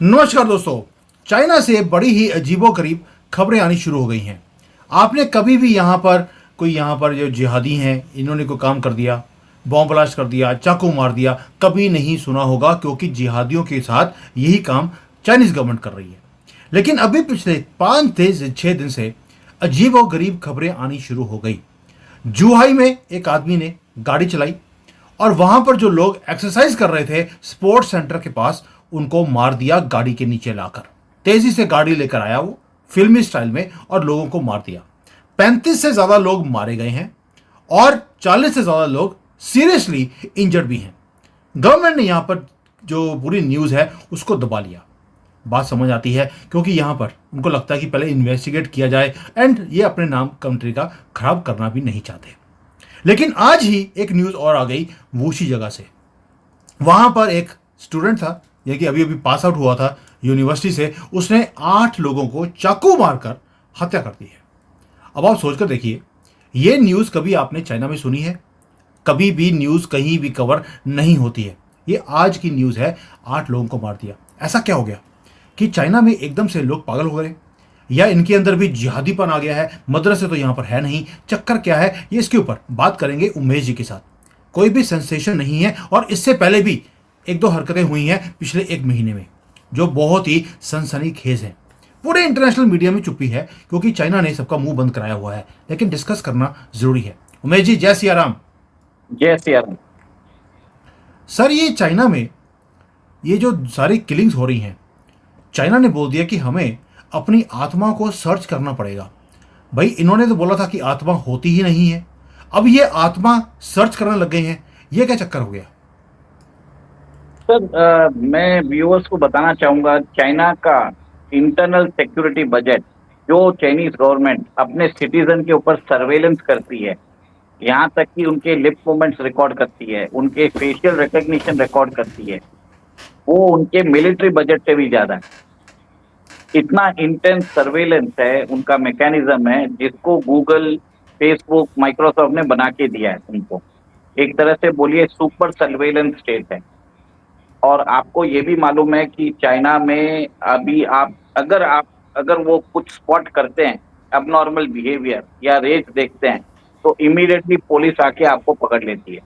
नमस्कार दोस्तों। चाइना से बड़ी ही अजीबोगरीब खबरें आनी शुरू हो गई हैं। आपने कभी भी यहाँ पर जो जिहादी हैं इन्होंने कोई काम कर दिया, बॉम्ब ब्लास्ट कर दिया, चाकू मार दिया, कभी नहीं सुना होगा, क्योंकि जिहादियों के साथ यही काम चाइनीज गवर्नमेंट कर रही है। लेकिन अभी पिछले 5 से 6 दिन से अजीबोगरीब खबरें आनी शुरू हो गई। जुहाई में एक आदमी ने गाड़ी चलाई और वहां पर जो लोग एक्सरसाइज कर रहे थे स्पोर्ट्स सेंटर के पास, उनको मार दिया गाड़ी के नीचे लाकर। तेजी से गाड़ी लेकर आया वो फिल्मी स्टाइल में और लोगों को मार दिया। 35 से ज्यादा लोग मारे गए हैं और 40 से ज्यादा लोग सीरियसली इंजर्ड भी हैं। गवर्नमेंट ने यहां पर जो पूरी न्यूज है उसको दबा लिया। बात समझ आती है, क्योंकि यहां पर उनको लगता है कि पहले इन्वेस्टिगेट किया जाए एंड ये अपने नाम कंट्री का खराब करना भी नहीं चाहते। लेकिन आज ही एक न्यूज और आ गई वूशी जगह से। वहां पर एक स्टूडेंट था, यानी कि अभी अभी पास आउट हुआ था यूनिवर्सिटी से, उसने 8 लोगों को चाकू मारकर हत्या कर दी है। अब आप सोचकर देखिए, ये न्यूज कभी आपने चाइना में सुनी है? कभी भी न्यूज कहीं भी कवर नहीं होती है। ये आज की न्यूज है। 8 लोगों को मार दिया। ऐसा क्या हो गया कि चाइना में एकदम से लोग पागल हो गए, या इनके अंदर भी जिहादीपन आ गया है? मदरसे तो यहां पर है नहीं, चक्कर क्या है, ये इसके ऊपर बात करेंगे उमेश जी के साथ। कोई भी सेंसेशन नहीं है और इससे पहले भी एक दो हरकतें हुई हैं पिछले 1 महीने में जो बहुत ही सनसनीखेज हैं। पूरे इंटरनेशनल मीडिया में चुप्पी है, क्योंकि चाइना ने सबका मुंह बंद कराया हुआ है, लेकिन डिस्कस करना जरूरी है। उमेश जी, जय सिया राम। जय सिया राम। सर, ये चाइना में ये जो सारी किलिंग्स हो रही हैं, चाइना ने बोल दिया कि हमें अपनी आत्मा को सर्च करना पड़ेगा। भाई, इन्होंने तो बोला था कि आत्मा होती ही नहीं है, अब ये आत्मा सर्च करने लग गए हैं। ये क्या चक्कर हो गया? सर, मैं व्यूअर्स को बताना चाहूंगा, चाइना का इंटरनल सिक्योरिटी बजट जो चाइनीज गवर्नमेंट अपने सिटीजन के ऊपर सर्वेलेंस करती है, यहाँ तक कि उनके लिप मूवमेंट्स रिकॉर्ड करती है, उनके फेशियल रिकग्निशन रिकॉर्ड करती है, वो उनके मिलिट्री बजट से भी ज्यादा है। इतना इंटेंस सर्वेलेंस है, उनका मैकेनिज्म है, जिसको गूगल, फेसबुक, माइक्रोसॉफ्ट ने बना के दिया है उनको। एक तरह से बोलिए सुपर सर्वेलेंस स्टेट है। और आपको ये भी मालूम है कि चाइना में अभी आप अगर वो कुछ स्पॉट करते हैं, अबनॉर्मल बिहेवियर या रेज देखते हैं, तो इमीडिएटली पुलिस आके आपको पकड़ लेती है।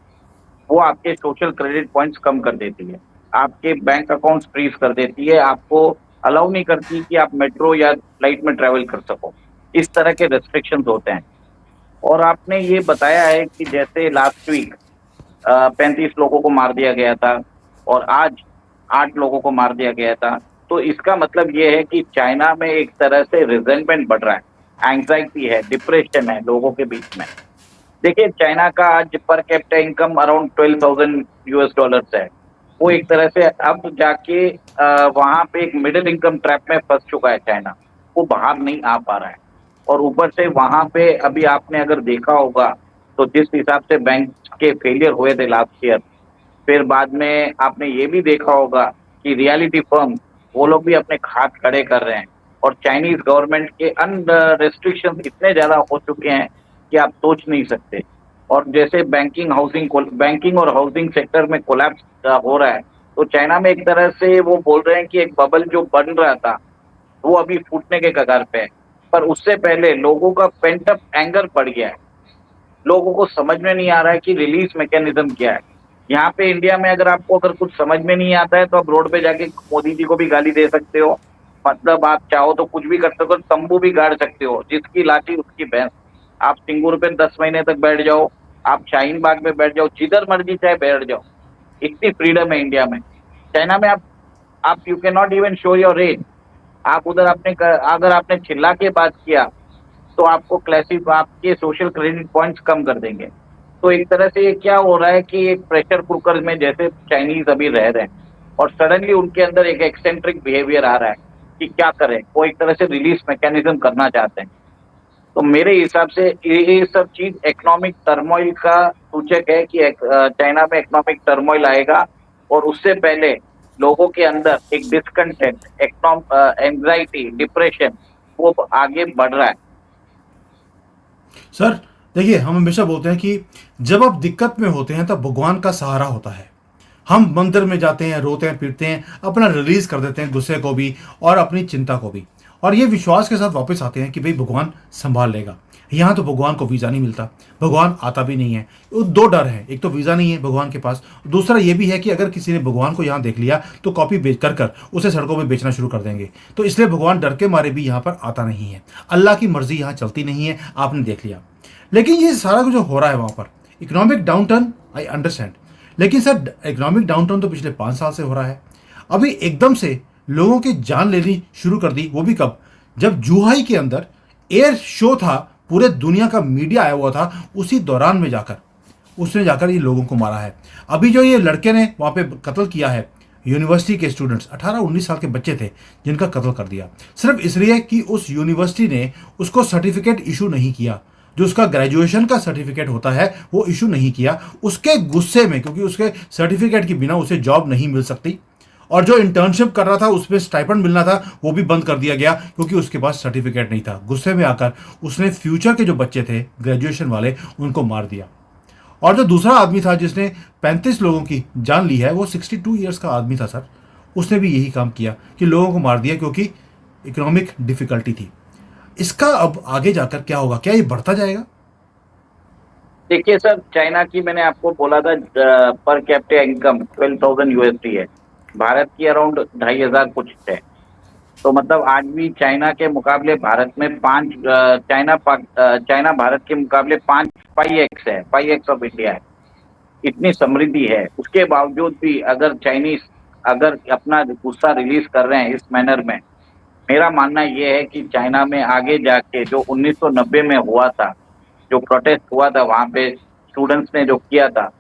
वो आपके सोशल क्रेडिट पॉइंट्स कम कर देती है, आपके बैंक अकाउंट्स फ्रीज कर देती है, आपको अलाउ नहीं करती कि आप मेट्रो या फ्लाइट में ट्रेवल कर सको। इस तरह के रेस्ट्रिक्शंस होते हैं। और आपने ये बताया है कि जैसे लास्ट वीक 35 लोगों को मार दिया गया था और आज 8 लोगों को मार दिया गया था, तो इसका मतलब ये है कि चाइना में एक तरह से रिजेंटमेंट बढ़ रहा है, एंग्जाइटी है, डिप्रेशन है लोगों के बीच में। देखिए, चाइना का आज पर कैपिटा इनकम अराउंड $12,000 है। वो एक तरह से अब जाके वहां पे एक मिडिल इनकम ट्रैप में फंस चुका है चाइना। वो बाहर नहीं आ पा रहा है। और ऊपर से वहां पे अभी आपने अगर देखा होगा, तो जिस हिसाब से बैंक के फेलियर हुए थे लास्ट ईयर, फिर बाद में आपने ये भी देखा होगा कि रियलिटी फर्म वो लोग भी अपने खात खड़े कर रहे हैं। और चाइनीज गवर्नमेंट के रेस्ट्रिक्शन इतने ज्यादा हो चुके हैं कि आप सोच नहीं सकते। और जैसे बैंकिंग और हाउसिंग सेक्टर में कोलैप्स हो रहा है, तो चाइना में एक तरह से वो बोल रहे हैं कि एक बबल जो बन रहा था वो अभी फूटने के कगार पे है। पर उससे पहले लोगों का पेंट अप एंगर बढ़ गया है। लोगों को समझ में नहीं आ रहा है कि रिलीज मैकेनिज्म क्या है। यहाँ पे इंडिया में अगर कुछ समझ में नहीं आता है, तो आप रोड पे जाके मोदी जी को भी गाली दे सकते हो। मतलब आप चाहो तो कुछ भी कर सकते हो, तंबू भी गाड़ सकते हो, जिसकी लाठी उसकी भैंस। आप सिंगूर पे 10 महीने तक बैठ जाओ, आप शाहीन बाग में बैठ जाओ, जिधर मर्जी चाहे बैठ जाओ। इतनी फ्रीडम है इंडिया में। चाइना में आप you can not even show your rage. आप उधर अगर आपने चिल्ला के बात किया, तो आपको आपके सोशल क्रेडिट पॉइंट्स कम कर देंगे। तो एक तरह से ये क्या हो रहा है कि एक प्रेशर कुकर में जैसे चाइनीज अभी रह रहे हैं, और सडनली उनके अंदर एक एक्सेंट्रिक बिहेवियर आ रहा है कि क्या करें। वो एक तरह से रिलीज मैकेनिज्म करना चाहते हैं। तो मेरे हिसाब से ये सब चीज इकोनॉमिक टर्मोइल का सूचक है कि चाइना में इकोनॉमिक टर्मोइल आएगा। और उससे पहले लोगों के अंदर एक डिस्कंटेंट, एंग्जाइटी, डिप्रेशन वो आगे बढ़ रहा है। सर देखिए, हम हमेशा बोलते हैं कि जब आप दिक्कत में होते हैं तब भगवान का सहारा होता है। हम मंदिर में जाते हैं, रोते हैं, पीटते हैं, अपना रिलीज कर देते हैं गुस्से को भी और अपनी चिंता को भी, और ये विश्वास के साथ वापस आते हैं कि भाई भगवान संभाल लेगा। यहाँ तो भगवान को वीज़ा नहीं मिलता, भगवान आता भी नहीं है। वो दो डर है, एक तो वीज़ा नहीं है भगवान के पास, दूसरा ये भी है कि अगर किसी ने भगवान को यहाँ देख लिया तो कॉपी बेच कर कर उसे सड़कों में बेचना शुरू कर देंगे। तो इसलिए भगवान डर के मारे भी यहाँ पर आता नहीं है। अल्लाह की मर्जी यहाँ चलती नहीं है, आपने देख लिया। लेकिन ये सारा कुछ जो हो रहा है वहाँ पर, इकोनॉमिक डाउनटर्न, आई अंडरस्टैंड, लेकिन सर इकोनॉमिक डाउनटर्न तो पिछले 5 साल से हो रहा है। अभी एकदम से लोगों की जान लेनी शुरू कर दी, वो भी कब? जब जुहाई के अंदर एयर शो था, पूरे दुनिया का मीडिया आया हुआ था, उसी दौरान में जाकर उसने जाकर ये लोगों को मारा है। अभी जो ये लड़के ने वहाँ पे कत्ल किया है, यूनिवर्सिटी के स्टूडेंट्स 18-19 साल के बच्चे थे जिनका कत्ल कर दिया, सिर्फ इसलिए कि उस यूनिवर्सिटी ने उसको सर्टिफिकेट इशू नहीं किया, जो उसका ग्रेजुएशन का सर्टिफिकेट होता है वो इशू नहीं किया। उसके गुस्से में, क्योंकि उसके सर्टिफिकेट के बिना उसे जॉब नहीं मिल सकती, और जो इंटर्नशिप कर रहा था उसमें स्टाइपेंड मिलना था वो भी बंद कर दिया गया क्योंकि उसके पास सर्टिफिकेट नहीं था। गुस्से में आकर उसने फ्यूचर के जो बच्चे थे ग्रेजुएशन वाले, उनको मार दिया। और जो दूसरा आदमी था जिसने 35 लोगों की जान ली है, वो 62 ईयर्स का आदमी था सर, उसने भी यही काम किया कि लोगों को मार दिया क्योंकि इकोनॉमिक डिफिकल्टी थी। इसका अब आगे जाकर क्या होगा? क्या ये बढ़ता जाएगा? देखिए सर, चाइना की मैंने आपको बोला था पर कैपिटा इनकम 12,000 यूएसडी है, भारत की अराउंड 2,500 कुछ है। तो मतलब आज भी चाइना के मुकाबले भारत में चाइना भारत के मुकाबले 5x है, 5x ऑफ इंडिया है। इतनी समृद्धि है, उसके बावजूद भी अगर चाइनीज अगर अपना गुस्सा रिलीज कर रहे हैं इस मैनर में, मेरा मानना ये है कि चाइना में आगे जाके जो 1990 में हुआ था, जो प्रोटेस्ट हुआ था वहाँ पे स्टूडेंट्स ने जो किया था,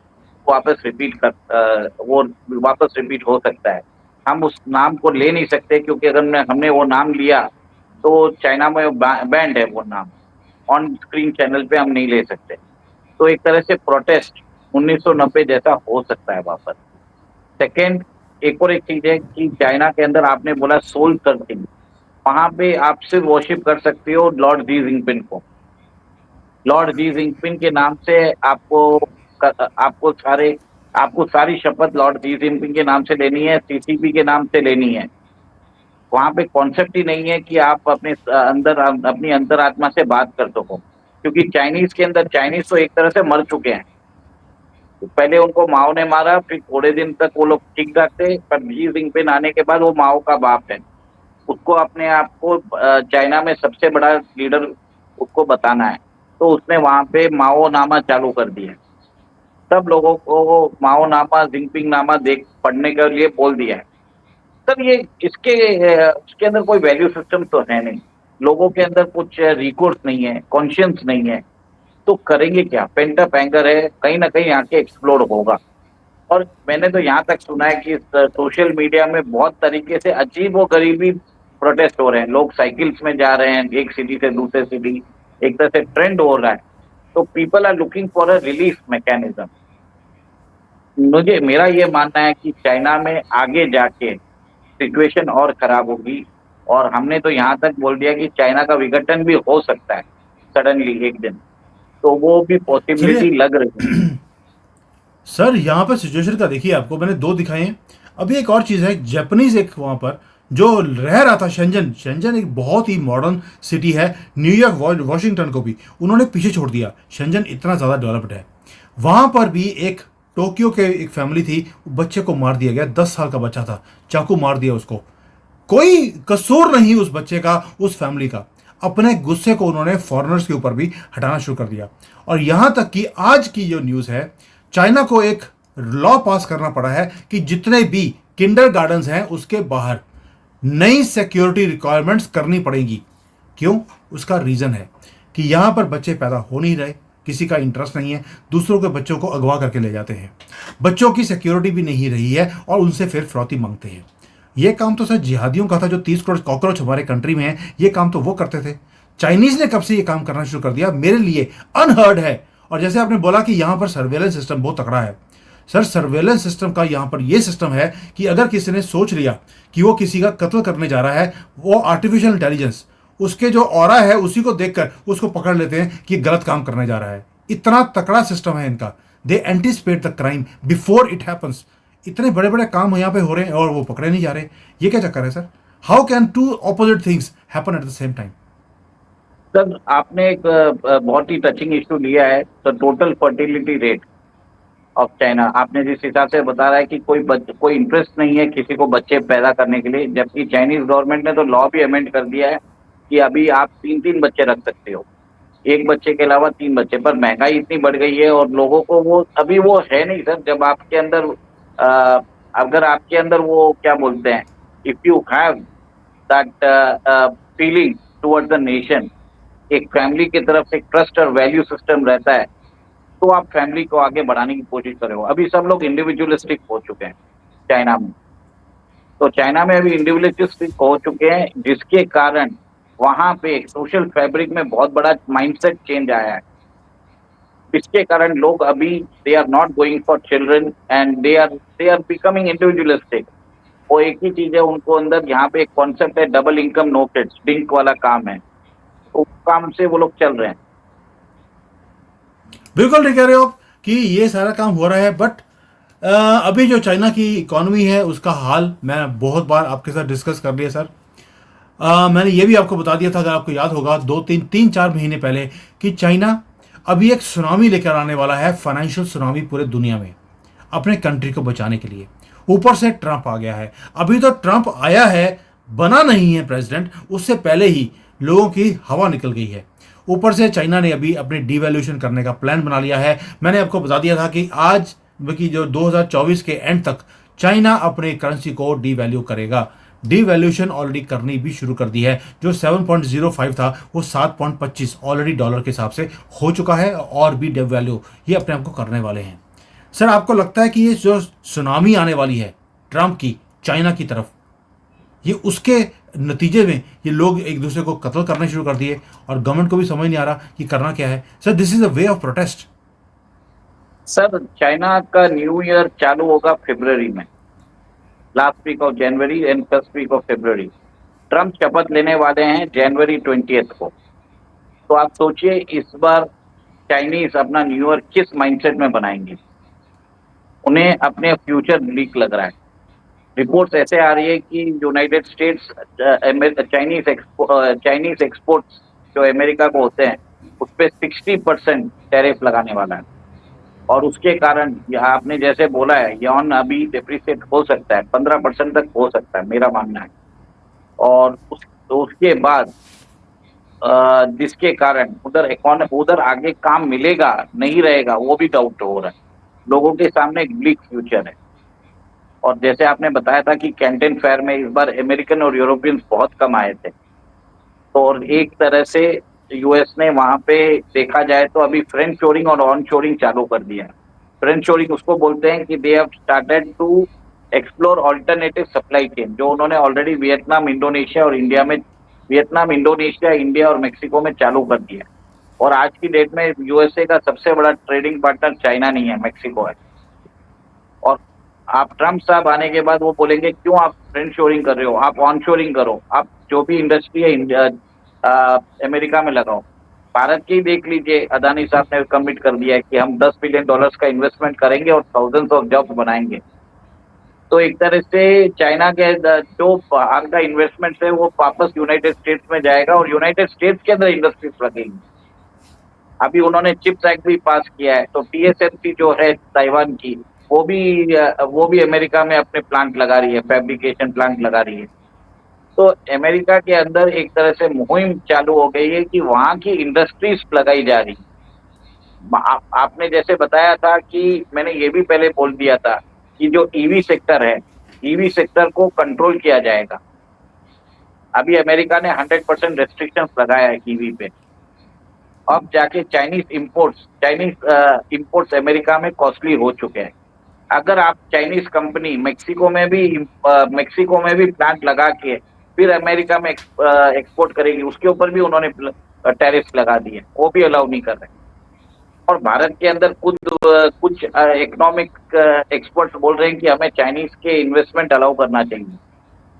वो वापस रिपीट हो सकता है। हम उस नाम को ले नहीं सकते क्योंकि अगर हमने वो नाम लिया तो चाइना में बैंड है, वो नाम ऑन स्क्रीन चैनल पे हम नहीं ले सकते। तो एक तरह से प्रोटेस्ट 1990 जैसा हो सकता है वापस। सेकेंड, एक चीज है कि चाइना के अंदर आपने बोला सोल सर्चिंग, वहां पे आप सिर्फ वर्शिप कर सकते हो लॉर्ड जी जिनपिंग को। लॉर्ड जी जिनपिंग के नाम से आपको सारी शपथ लॉर्ड जी जिनपिंग के नाम से लेनी है, सीसीपी के नाम से लेनी है। वहां पे कॉन्सेप्ट ही नहीं है कि आप अपनी अंतरात्मा से बात कर सको, क्योंकि चाइनीज तो एक तरह से मर चुके हैं। तो पहले उनको माओ ने मारा, फिर थोड़े दिन तक वो लोग ठीक ठाक थे, पर जी जिनपिंग आने के बाद वो माओ का बाप है। उसको अपने आप को चाइना में सबसे बड़ा लीडर उसको बताना है, तो उसने वहां पे माओ नामा चालू कर दिया। सब लोगों को माओ नामा जिनपिंग नामा पढ़ने के लिए बोल दिया है। सर ये इसके अंदर कोई वैल्यू सिस्टम तो है नहीं, लोगों के अंदर कुछ रिकॉर्ड नहीं है, कॉन्शियंस नहीं है, तो करेंगे क्या? पेंटअप एंगर है, कहीं ना कहीं आके एक्सप्लोड होगा। और मैंने तो यहाँ तक सुना है कि सोशल मीडिया में बहुत तरीके से अजीब व गरीबी प्रोटेस्ट हो रहे हैं, लोग साइकिल्स में जा रहे हैं एक सिटी से दूसरे सिटी, एक तरह से ट्रेंड हो रहा है। तो people are looking for a relief mechanism. मेरा ये मानना है कि चाइना में आगे जाके सिचुएशन और खराब होगी, और हमने तो यहाँ तक बोल दिया कि चाइना का विघटन भी हो सकता है सडनली एक दिन, तो वो भी पॉसिबिलिटी चलिए लग रही है। सर, यहाँ पर सिचुएशन का देखिए, आपको मैंने 2 दिखाए हैं। अभी एक और चीज़ है, जैपनीज एक वहाँ पर जो रह रहा था, शेंजन। शेंजन एक बहुत ही मॉडर्न सिटी है, न्यूयॉर्क वॉशिंगटन को भी उन्होंने पीछे छोड़ दिया। शेंजन इतना ज़्यादा डेवलप्ड है। वहाँ पर भी एक टोक्यो के एक फैमिली थी, बच्चे को मार दिया गया, 10 साल का बच्चा था, चाकू मार दिया उसको। कोई कसूर नहीं उस बच्चे का, उस फैमिली का। अपने गुस्से को उन्होंने फॉरेनर्स के ऊपर भी हटाना शुरू कर दिया। और यहां तक कि आज की जो न्यूज़ है, चाइना को एक लॉ पास करना पड़ा है कि जितने भी किंडर गार्डन्स हैं उसके बाहर नई सिक्योरिटी रिक्वायरमेंट्स करनी पड़ेगी। क्यों? उसका रीज़न है कि यहां पर बच्चे पैदा हो नहीं रहे, किसी का इंटरेस्ट नहीं है, दूसरों के बच्चों को अगवा करके ले जाते हैं, बच्चों की सिक्योरिटी भी नहीं रही है और उनसे फिर फिरौती मांगते हैं। ये काम तो सर जिहादियों का था, जो 30 करोड़ कॉकरोच हमारे कंट्री में है, ये काम तो वो करते थे। चाइनीज ने कब से ये काम करना शुरू कर दिया, मेरे लिए अनहर्ड है। और जैसे आपने बोला कि यहाँ पर सर्वेलेंस सिस्टम बहुत तगड़ा है, सर सर्वेलेंस सिस्टम का यहाँ पर ये सिस्टम है कि अगर किसी ने सोच लिया कि वो किसी का कत्ल करने जा रहा है, वो आर्टिफिशियल इंटेलिजेंस उसके जो ऑरा है उसी को देखकर उसको पकड़ लेते हैं कि गलत काम करने जा रहा है। इतना तकड़ा सिस्टम है इनका। They anticipate the crime before it happens. इतने बड़े बड़े काम यहाँ पे हो रहे हैं और वो पकड़े नहीं जा रहे, ये क्या चक्कर है sir? How can two opposite things happen at the same time? Sir, आपने एक बहुत ही टचिंग इशू लिया है, तो total fertility rate of China. आपने जिस हिसाब से बता रहा है कि कोई इंटरेस्ट नहीं है किसी को बच्चे पैदा करने के लिए, जबकि चाइनीज गवर्नमेंट ने तो लॉ भी अमेंड कर दिया है कि अभी आप 3-3 बच्चे रख सकते हो, एक बच्चे के अलावा 3 बच्चे। पर महंगाई इतनी बढ़ गई है और लोगों को वो अभी वो है नहीं सर। जब आपके अंदर अ, अगर आपके अंदर वो क्या बोलते हैं, if you have that feeling towards the nation, एक फैमिली की तरफ से ट्रस्ट और वैल्यू सिस्टम रहता है, तो आप फैमिली को आगे बढ़ाने की कोशिश करो। अभी सब लोग इंडिविजुअलिस्टिक हो चुके हैं चाइना में। तो चाइना में अभी इंडिविजुअलिस्टिक हो चुके हैं, जिसके कारण वहां पे सोशल फैब्रिक में बहुत बड़ा माइंडसेट चेंज आया है। इसके कारण लोग अभी they are not going for children and they are becoming individualistic. वो एक ही चीज है उनको अंदर, यहाँ पे एक कॉन्सेप्ट है double income no kids, DINK वाला काम है, तो काम से वो लोग चल रहे हैं। बिल्कुल ठीक कह रहे हो आप कि ये सारा काम हो रहा है, बट अभी जो चाइना की इकोनॉमी है उसका हाल मैं बहुत बार आपके साथ डिस्कस कर लिया सर। मैंने ये भी आपको बता दिया था, अगर आपको याद होगा, 2-3 4 महीने पहले, कि चाइना अभी एक सुनामी लेकर आने वाला है, फाइनेंशियल सुनामी पूरे दुनिया में, अपने कंट्री को बचाने के लिए। ऊपर से ट्रंप आ गया है। अभी तो ट्रंप आया है, बना नहीं है प्रेसिडेंट, उससे पहले ही लोगों की हवा निकल गई है। ऊपर से चाइना ने अभी अपने डिवैल्यूएशन करने का प्लान बना लिया है। मैंने आपको बता दिया था कि आज बल्कि जो 2024 के एंड तक चाइना अपने करेंसी को डिवैल्यू करेगा। डिवैल्यूएशन ऑलरेडी करनी भी शुरू कर दी है। जो 7.05 था वो 7.25 ऑलरेडी डॉलर के हिसाब से हो चुका है, और भी डिवैल्यू ये अपने आप को करने वाले हैं। सर, आपको लगता है कि ये जो सुनामी आने वाली है ट्रंप की चाइना की तरफ, ये उसके नतीजे में ये लोग एक दूसरे को कत्ल करने शुरू कर दिए और गवर्नमेंट को भी समझ नहीं आ रहा कि करना क्या है? Sir, this is a way of protest. Sir, China का न्यू ईयर चालू होगा फरवरी में, last week of January and first week of February. Trump शपथ लेने वाले हैं जनवरी 20 को। तो आप सोचिए इस बार चाइनीज अपना न्यू ईयर किस माइंडसेट में बनाएंगे। उन्हें अपने फ्यूचर ब्लीक लग रहा है। रिपोर्ट्स ऐसे आ रही है कि यूनाइटेड स्टेट्स चाइनीज एक्सपोर्ट्स जो अमेरिका को होते हैं उस पर 60% टैरिफ लगाने वाला है। और उसके कारण यहाँ आपने जैसे बोला है, यॉन अभी डिप्रिसिएट हो सकता है, 15% तक हो सकता है मेरा मानना है। और तो उसके बाद जिसके कारण उधर आगे काम मिलेगा नहीं रहेगा वो भी डाउट हो रहा है। लोगों के सामने एक ब्लिक फ्यूचर है। और जैसे आपने बताया था कि कैंटन फेयर में इस बार अमेरिकन और यूरोपियंस बहुत कम आए थे, तो और एक तरह से यूएस ने वहां पे देखा जाए तो अभी फ्रेंड शोरिंग और ऑन शोरिंग चालू कर दिया। फ्रेंड शोरिंग उसको बोलते हैं कि they have started to explore alternative supply chain, जो उन्होंने ऑलरेडी वियतनाम, इंडोनेशिया, इंडिया और मेक्सिको में चालू कर दिया। और आज की डेट में यूएसए का सबसे बड़ा ट्रेडिंग पार्टनर चाइना नहीं है, मेक्सिको है। और आप ट्रंप साहब आने के बाद वो बोलेंगे क्यों आप फ्रेंड शोरिंग कर रहे हो, आप ऑन शोरिंग करो, आप जो भी इंडस्ट्री है अमेरिका में लगाओ। भारत की देख लीजिए, अदानी साहब ने कमिट कर दिया है कि हम $10 बिलियन का इन्वेस्टमेंट करेंगे और थाउजेंड्स ऑफ जॉब्स बनाएंगे। तो एक तरह से चाइना के जो बाहर का इन्वेस्टमेंट है वो वापस यूनाइटेड स्टेट्स में जाएगा और यूनाइटेड स्टेट्स के अंदर इंडस्ट्रीज लगेंगी। अभी उन्होंने चिप्स एक्ट भी पास किया है, तो टीएसएमसी जो है ताइवान की, वो भी अमेरिका में अपने प्लांट लगा रही है, फैब्रिकेशन प्लांट लगा रही है। तो अमेरिका के अंदर एक तरह से मुहिम चालू हो गई है कि वहां की इंडस्ट्रीज लगाई जा रही। आपने जैसे बताया था कि मैंने ये भी पहले बोल दिया था कि जो ईवी सेक्टर है, ईवी सेक्टर को कंट्रोल किया जाएगा। अभी अमेरिका ने 100% रेस्ट्रिक्शंस लगाया है ईवी पे। अब जाके चाइनीज इंपोर्ट्स अमेरिका में कॉस्टली हो चुके हैं। अगर आप चाइनीज कंपनी मेक्सिको में भी प्लांट लगा के फिर अमेरिका में एक्सपोर्ट करेगी, उसके ऊपर भी उन्होंने टैरिफ लगा दिए, वो भी अलाउ नहीं कर रहे। और भारत के अंदर कुछ इकोनॉमिक एक्सपर्ट्स बोल रहे हैं कि हमें चाइनीज के इन्वेस्टमेंट अलाउ करना चाहिए।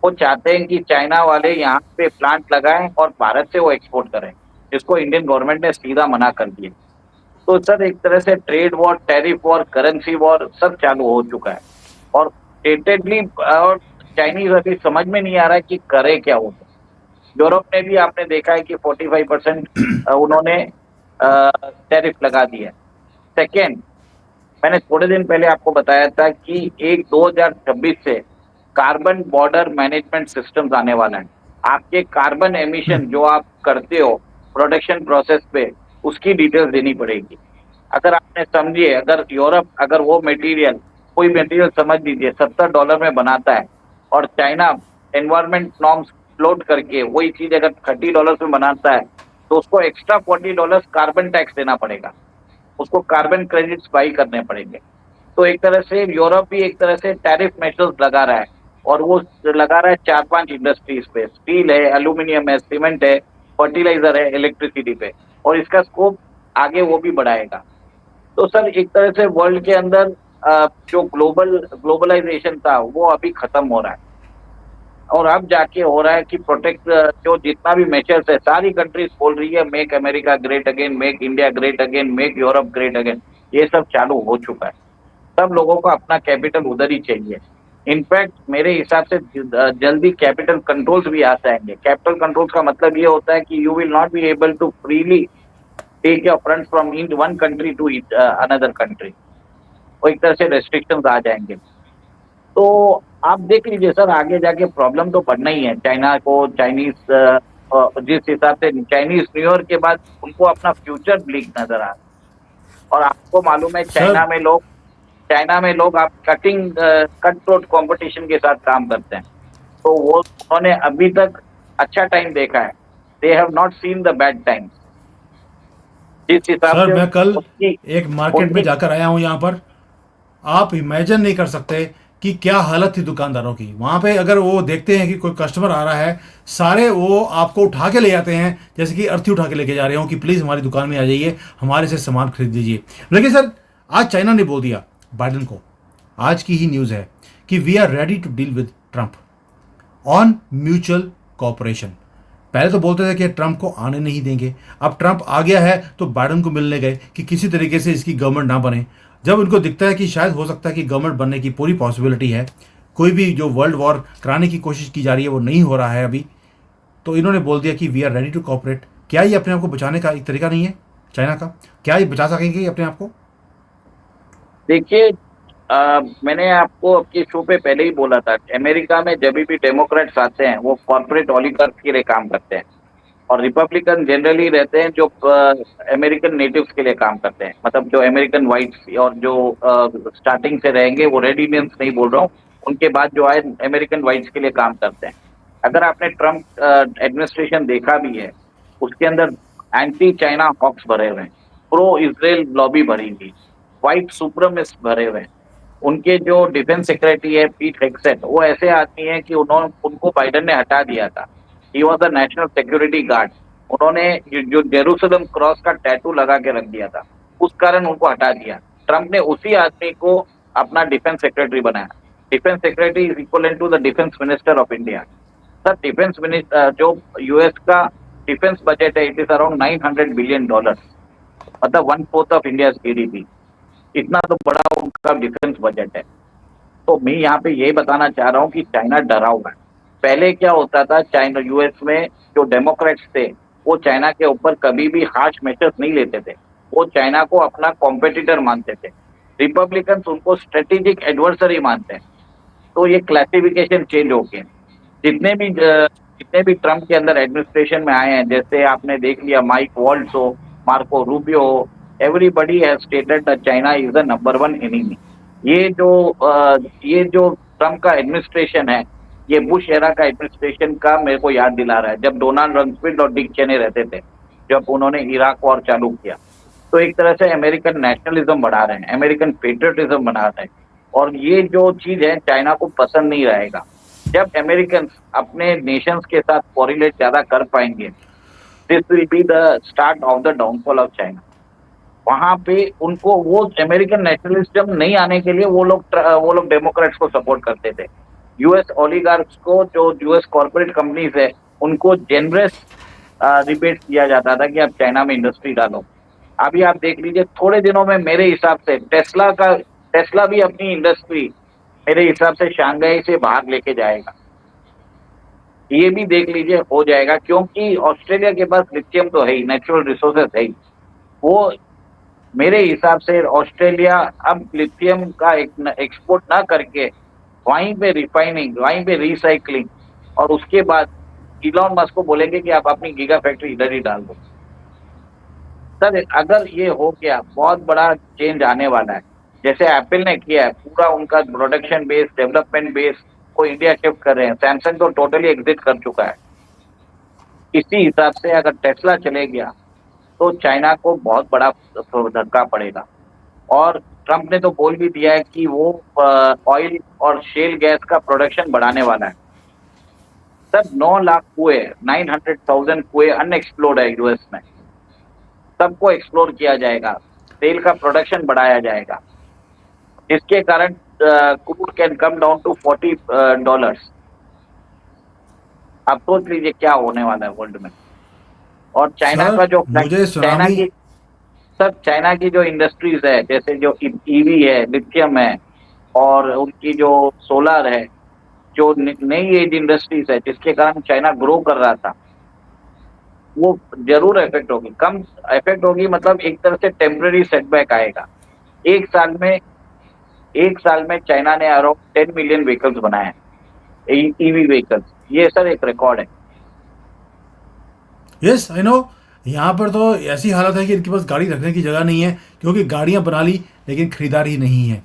वो चाहते हैं कि चाइना वाले यहाँ पे प्लांट लगाएं और भारत से वो एक्सपोर्ट करें, जिसको इंडियन गवर्नमेंट ने सीधा मना कर दिया। तो सर एक तरह से trade war, tariff war, currency war सब चालू हो चुका है। और स्टेटेडली, और चाइनीज अभी समझ में नहीं आ रहा है कि करे क्या वो। यूरोप ने भी आपने देखा है कि 45% उन्होंने टैरिफ लगा दिया है। सेकेंड, मैंने थोड़े दिन पहले आपको बताया था कि एक 2026 से कार्बन बॉर्डर मैनेजमेंट सिस्टम्स आने वाला है। आपके कार्बन एमिशन जो आप करते हो प्रोडक्शन प्रोसेस पे, उसकी डिटेल्स देनी पड़ेगी। अगर आपने समझिए, अगर यूरोप अगर वो मटेरियल, कोई मटेरियल समझ लीजिए $70 में बनाता है, और चाइना एनवायरमेंट नॉर्म्स फ्लोट करके वही चीज अगर $30 में बनाता है, तो उसको एक्स्ट्रा $40 कार्बन टैक्स देना पड़ेगा, उसको कार्बन क्रेडिट्स बाई करने पड़ेंगे। तो एक तरह से यूरोप भी एक तरह से टैरिफ मेजर्स लगा रहा है, और वो लगा रहा है 4-5 इंडस्ट्रीज पे, स्टील है, एल्यूमिनियम है, सीमेंट है, फर्टिलाइजर है, इलेक्ट्रिसिटी पे, और इसका स्कोप आगे वो भी बढ़ाएगा। तो सर एक तरह से वर्ल्ड के अंदर जो ग्लोबलाइजेशन था वो अभी खत्म हो रहा है, और अब जाके हो रहा है कि प्रोटेक्ट, जो जितना भी मेजर्स है, सारी कंट्रीज बोल रही है make America great again, make India great again, make Europe great again. ये सब चालू हो चुका है। सब लोगों को अपना कैपिटल उधर ही चाहिए। इनफैक्ट मेरे हिसाब से जल्दी कैपिटल कंट्रोल्स भी आ जाएंगे। कैपिटल कंट्रोल्स का मतलब ये होता है कि you will not be able to freely take your funds from in one country to another country. वो एक तरह से रेस्ट्रिक्शंस आ जाएंगे। तो आप देख लीजिए सर, आगे जाके प्रॉब्लम तो बढ़ना ही है चाइना को। चाइनीज जिस हिसाब से चाइनीज न्यू ईयर के बाद उनको अपना फ्यूचर ब्लिक नजर आ रहा है। और आपको मालूम है सर चाइना में लोग आप कट थ्रोट कंपटीशन के साथ काम करते हैं। तो वो उन्होंने अभी तक अच्छा टाइम देखा है। They have not seen the bad time. जिस हिसाब सर से मैं कल उनकी एक मार्केट में उनकी जाकर आया हूँ यहाँ पर। आप इमेजिन नहीं कर सकते कि क्या हालत थी दुकानदारों की वहाँ पे। अगर वो देखते हैं कि कोई कस्टमर आ रहा है, सारे वो आपको उठा के ले जाते हैं, जैसे कि अर्थी उठा के लेके जा रहे हो कि प्लीज़ हमारी दुकान में आ जाइए, हमारे से सामान खरीद लीजिए। लेकिन सर आज चाइना ने बोल दिया बाइडन को, आज की ही न्यूज़ है कि we are ready to deal with Trump on mutual cooperation. पहले तो बोलते थे कि ट्रंप को आने नहीं देंगे, अब ट्रंप आ गया है तो बाइडन को मिलने गए कि किसी तरीके से इसकी गवर्नमेंट ना बने। जब उनको दिखता है कि शायद हो सकता है कि गवर्नमेंट बनने की पूरी पॉसिबिलिटी है, कोई भी जो वर्ल्ड वॉर कराने की कोशिश की जा रही है वो नहीं हो रहा है अभी, तो इन्होंने बोल दिया कि we are ready to cooperate. क्या ये अपने आप को बचाने का एक तरीका नहीं है चाइना का? क्या ये बचा सकेंगे ये अपने आप को? देखिए, मैंने आपको आपके शो पे पहले ही बोला था, अमेरिका में जब भी डेमोक्रेट्स आते हैं वो कॉर्पोरेट ओलिगार्क के लिए काम करते हैं, और रिपब्लिकन जनरली रहते हैं जो अमेरिकन नेटिव्स के लिए काम करते हैं। मतलब जो अमेरिकन वाइट्स, और जो स्टार्टिंग से रहेंगे, वो रेड इंडियंस नहीं बोल रहा हूँ, उनके बाद जो आए अमेरिकन वाइट्स के लिए काम करते हैं। अगर आपने ट्रम्प एडमिनिस्ट्रेशन देखा भी है, उसके अंदर एंटी चाइना हॉक्स भरे हुए हैं, प्रो इसराइल लॉबी भरी हुई, व्हाइट सुप्रमिस्ट भरे हुए हैं। उनके जो डिफेंस सेक्रेटरी है पीट हेग्सेट, वो ऐसे आदमी है कि उनको बाइडन ने हटा दिया था। He was the national security guard. उन्होंने जो जेरूसलम क्रॉस का टैटू लगा के रख दिया था, उस कारण उनको हटा दिया। ट्रंप ने उसी आदमी को अपना डिफेंस सेक्रेटरी बनाया। Defence secretary is equal to the defence minister of India. Sir defence minister, जो यूएस का डिफेंस बजट है, इट इज अराउंड $900 बिलियन, मतलब 1/4 ऑफ इंडिया जीडीपी। इतना तो बड़ा उनका डिफेंस बजट है। तो मैं यहाँ पे यही बताना चाह रहा हूँ कि चाइना डरा हुआ है। पहले क्या होता था, चाइना यूएस में जो डेमोक्रेट्स थे, वो चाइना के ऊपर कभी भी हार्श मेजर्स नहीं लेते थे। वो चाइना को अपना कॉम्पिटिटर मानते थे। रिपब्लिकन उनको स्ट्रेटेजिक एडवर्सरी मानते हैं। तो ये क्लासिफिकेशन चेंज हो गए। जितने भी ट्रम्प के अंदर एडमिनिस्ट्रेशन में आए हैं, जैसे आपने देख लिया माइक वॉल्ट्स हो, मार्को रूबियो हो, everybody has stated that China is the number one enemy. ये जो ये जो ट्रम्प का एडमिनिस्ट्रेशन है, ये बुश एरा का एडमिनिस्ट्रेशन का मेरे को याद दिला रहा है, जब डोनाल्ड रम्सफील्ड और डिक चेनी रहते थे, जब उन्होंने इराक वॉर चालू किया। तो एक तरह से अमेरिकन नेशनलिज्म बढ़ा रहे हैं, अमेरिकन पेट्रियटिज्म बना रहे हैं, और ये जो चीज है चाइना को पसंद नहीं रहेगा। जब अमेरिकन अपने नेशंस के साथ कोरिलेट ज्यादा कर पाएंगे, this will be the start of the downfall of China. वहां पे उनको वो अमेरिकन नेशनलिज्म नहीं आने के लिए वो लोग डेमोक्रेट्स को सपोर्ट करते थे। यूएस ओलिगार्क्स को, जो यूएस कॉर्पोरेट कंपनीज है, उनको जेनरस रिबेट दिया जाता था कि आप चाइना में इंडस्ट्री डालो। अभी आप देख लीजिए, थोड़े दिनों में मेरे हिसाब से टेस्ला भी अपनी इंडस्ट्री मेरे हिसाब से शंघाई से बाहर लेके जाएगा। ये भी देख लीजिए हो जाएगा, क्योंकि ऑस्ट्रेलिया के पास लिथियम तो है ही, नेचुरल रिसोर्सेस है ही। वो मेरे हिसाब से ऑस्ट्रेलिया अब लिथियम का एक्सपोर्ट ना करके वहीं पे रिफाइनिंग, वहीं पे रिसाइकलिंग, और उसके बाद इलॉन मस्क को बोलेंगे कि आप अपनी गीगा फैक्ट्री इधर ही डाल दो। सर अगर ये हो गया, बहुत बड़ा चेंज आने वाला है। जैसे एप्पल ने किया है, पूरा उनका प्रोडक्शन बेस, डेवलपमेंट बेस को इंडिया शिफ्ट कर रहे हैं। सैमसंग तो टोटली एग्जिट कर चुका है। इसी हिसाब से अगर टेस्ला चले गया तो चाइना को बहुत बड़ा धक्का पड़ेगा। और ट्रंप ने तो बोल भी दिया है कि वो ऑयल और शेल गैस का प्रोडक्शन बढ़ाने वाला है। सर 9 लाख कुएं, 900,000 कुएं अनएक्सप्लोर्ड है यूएस में, सबको एक्सप्लोर किया जाएगा, तेल का प्रोडक्शन बढ़ाया जाएगा, जिसके कारण crude can come down to $40। आप सोच लीजिए क्या होने वाला है वर्ल्ड में। और चाइना सर का जो मुझे चाइना सुनामी। की सर चाइना की जो इंडस्ट्रीज है, जैसे जो ईवी है, लिथियम है, और उनकी जो सोलर है, जो नई एज इंडस्ट्रीज है, जिसके कारण चाइना ग्रो कर रहा था, वो जरूर इफेक्ट होगी। कम इफेक्ट होगी मतलब एक तरह से टेम्पररी सेटबैक आएगा। एक साल में एक साल में चाइना ने अराउंड 10 मिलियन व्हीकल्स बनाए हैं, ईवी व्हीकल्स। ये सर एक रिकॉर्ड है। Yes I know. यहाँ पर तो ऐसी हालत है कि इनके पास गाड़ी रखने की जगह नहीं है, क्योंकि गाड़ियाँ बना ली लेकिन खरीदार ही नहीं है।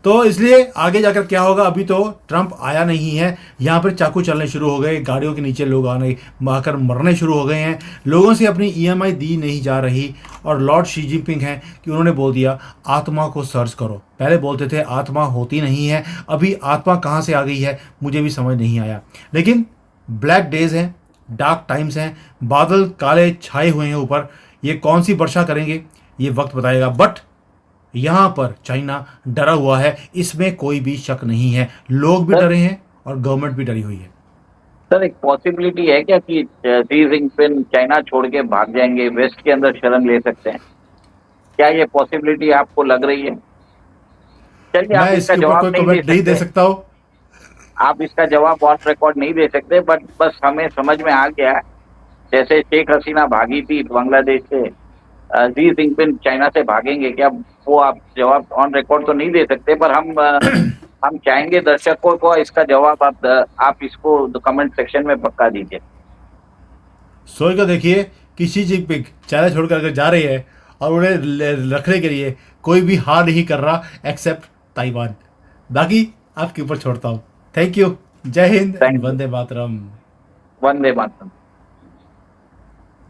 तो इसलिए आगे जाकर क्या होगा, अभी तो ट्रंप आया नहीं है, यहाँ पर चाकू चलने शुरू हो गए, गाड़ियों के नीचे लोग आने आकर मरने शुरू हो गए हैं, लोगों से अपनी ईएमआई दी नहीं जा रही। और लॉर्ड शी जिनपिंग हैं कि उन्होंने बोल दिया आत्मा को सर्च करो। पहले बोलते थे आत्मा होती नहीं है, अभी आत्मा कहाँ से आ गई है मुझे भी समझ नहीं आया। लेकिन ब्लैक डेज हैं, डार्क टाइम्स हैं, बादल काले छाए हुए हैं ऊपर, ये कौन सी वर्षा करेंगे ये वक्त बताएगा। बट यहाँ पर चाइना डरा हुआ है, इसमें कोई भी शक नहीं है। लोग भी सर डरे हैं और गवर्नमेंट भी डरी हुई है। सर एक पॉसिबिलिटी है क्या कि शी जिनपिंग चाइना छोड़ के भाग जाएंगे, वेस्ट के अंदर शरण ले सकते हैं? क्या ये पॉसिबिलिटी आपको लग रही है? चलिए मैं आप इसका इसके ऊपर जवाब कोई नहीं दे कमेंट नहीं दे सकते, सकता हूँ। आप इसका जवाब ऑन रिकॉर्ड नहीं दे सकते, बट बस हमें समझ में आ गया है। जैसे शेख हसीना भागी थी बांग्लादेश से, शी जिनपिंग चाइना से भागेंगे क्या, वो आप जवाब ऑन रिकॉर्ड तो नहीं दे सकते, पर हम चाहेंगे दर्शकों को इसका जवाब आप इसको कमेंट सेक्शन में पक्का दीजिए। सोच कर देखिए कि शी जिनपिंग चाइना छोड़कर अगर जा रही है और उन्हें रखने के लिए कोई भी हार नहीं कर रहा एक्सेप्ट ताइवान। बाकी आपके ऊपर छोड़ता हूँ। Thank you. जय हिंद एंड थैंक यू। वंदे मातरम। वंदे मातरम।